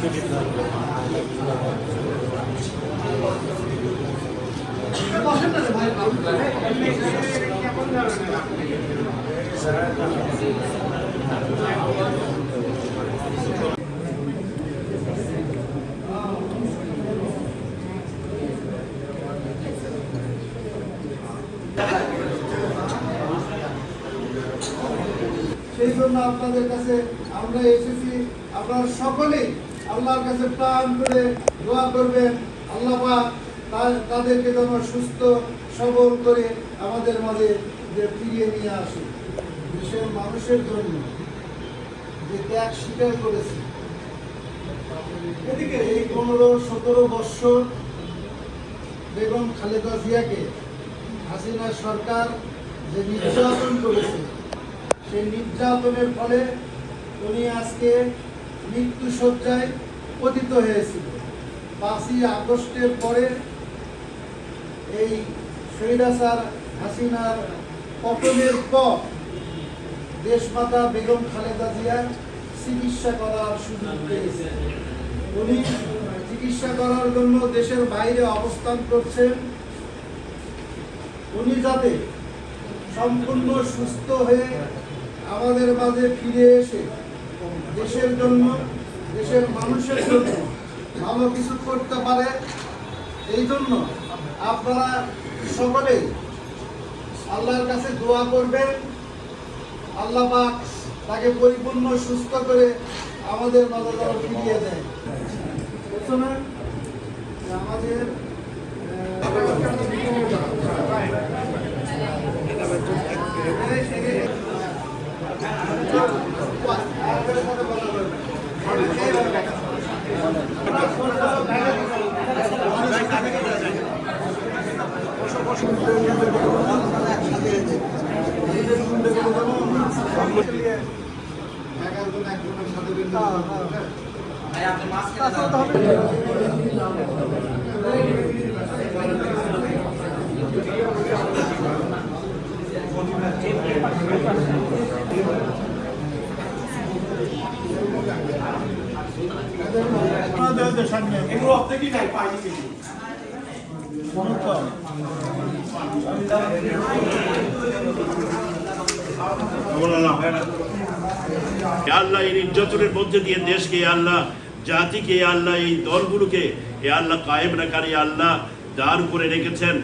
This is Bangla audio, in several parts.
সেই জন্য আপনাদের কাছে আমরা এসেছি। আপনারা সকলেই আল্লাহর কাছে প্রাণ করে দোয়া করবেন, আল্লাহ পাক তাদেরকে যেন সুস্থ সবল করে আমাদের মাঝে যে ফিরিয়ে নিয়ে আসে। দেশের মানুষের জন্য যে ত্যাগ স্বীকার করেছে, এদিকে এই 15-17 বৎসর বেগম খালেদা জিয়াকে হাসিনা সরকার যে নির্যাতন করেছে, সেই নির্যাতনের ফলে উনি আজকে মৃত্যুশয্যায় পতিত হয়েছিল। 5ই আগস্টের পরে এই স্বৈরাচার হাসিনার পতনের পর দেশমাতা বেগম খালেদা জিয়া চিকিৎসা করার সুযোগ পেয়েছে। উনি চিকিৎসা করার জন্য দেশের বাইরে অবস্থান করছেন। উনি যাতে সম্পূর্ণ সুস্থ হয়ে আমাদের মাঝে ফিরে এসে দেশের জন্য, দেশের মানুষের জন্য ভালো কিছু করতে পারে, এই জন্য আপনারা সকলেই আল্লাহর কাছে দোয়া করবেন, আল্লাহ পাক তাকে পরিপূর্ণ সুস্থ করে আমাদের মাঝে যেন ফিরিয়ে দেয়। প্রথমে আমাদের এগুলো আপনি নাই পাইনি আল্লাহ এই নির্যাতনের মধ্যে দিয়ে দেশকে, আল্লাহ জাতিকে, আল্লাহ এই দলগুলোকে আল্লাহ কায়েম রাখার আল্লাহ দাঁড় করে রেখেছেন।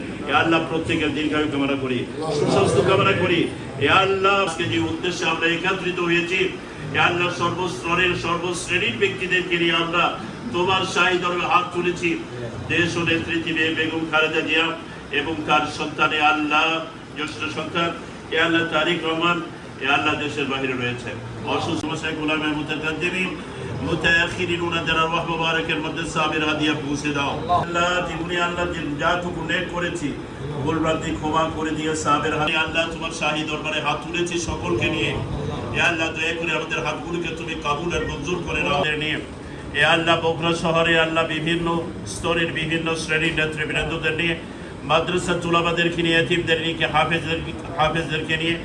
আল্লাহ প্রত্যেকের দীর্ঘায়ু কামনা করি, সুস্বাস্থ্য কামনা করি। আল্লাহ আজকে যে উদ্দেশ্যে আমরা একত্রিত হয়েছি, আল্লাহ সর্বস্তরের সর্বশ্রেণীর ব্যক্তিদেরকে নিয়ে আমরা তোমার শাহী দরবারে হাত তুলেছি। দেশ ও নেতৃত্বে বেগম খালেদা জিয়া এবং তার সন্তানে আল্লাহ জ্যেষ্ঠ সন্তান আল্লাহ তারেক রহমান আল্লাহ দেশের বাইরে রয়েছে। অসুস্থ গোলামের মুতাকাদ্দিমিন মুতাআখিরিন ওনাদের আরওয়াহ মুবারাকের মধ্যে সাবির হাদিয়া পৌঁছে দাও। আল্লাহ জীবনে আল্লাহ যাটুকু নেক করেছি ভুলভ্রান্তি ক্ষমা করে দিয়ে সাবির হাদিয়া আল্লাহ তোমার শাহী দরবারে হাত তুলেছি সকলকে নিয়ে। আল্লাহ দয়া করে আমাদের হাতগুলোকে তুমি কাবুল আর মঞ্জুর করে নাও নিয়ে। আল্লাহ বগুড়া শহরে আল্লাহ বিভিন্ন স্তরের বিভিন্ন শ্রেণীর নেতৃবৃন্দদের নিয়ে, মাদ্রাসা তুলাবাদেরকে নিয়ে, এতিমদের নিয়ে, হাফেজদেরকে নিয়ে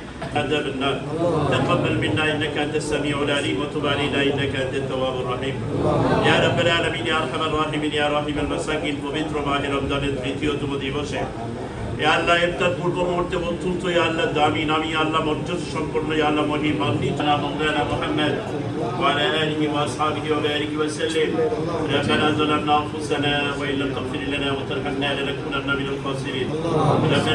تقبل منا انك انت السميع العليم وتب علينا انك انت التواب الرحيم يا رب العالمين يا ارحم الراحمين يا راحم المساكين পবিত্র মাহে রমজানের তৃতীয়তম দিবসে আল্লাহ ইফতার পূর্ব মুহূর্তে অত্যন্ত আল্লাহ দামি নামি আল্লাহ মর্যাদা সম্পন্ন আল্লাহ মহিমান্বিত মাওলানা মুহাম্মদ وعلى آله وأصحابه وبارك وسلم ربنا ظلمنا أنفسنا وإن لم تغفر لنا وترحمنا لنكونن من الخاسرين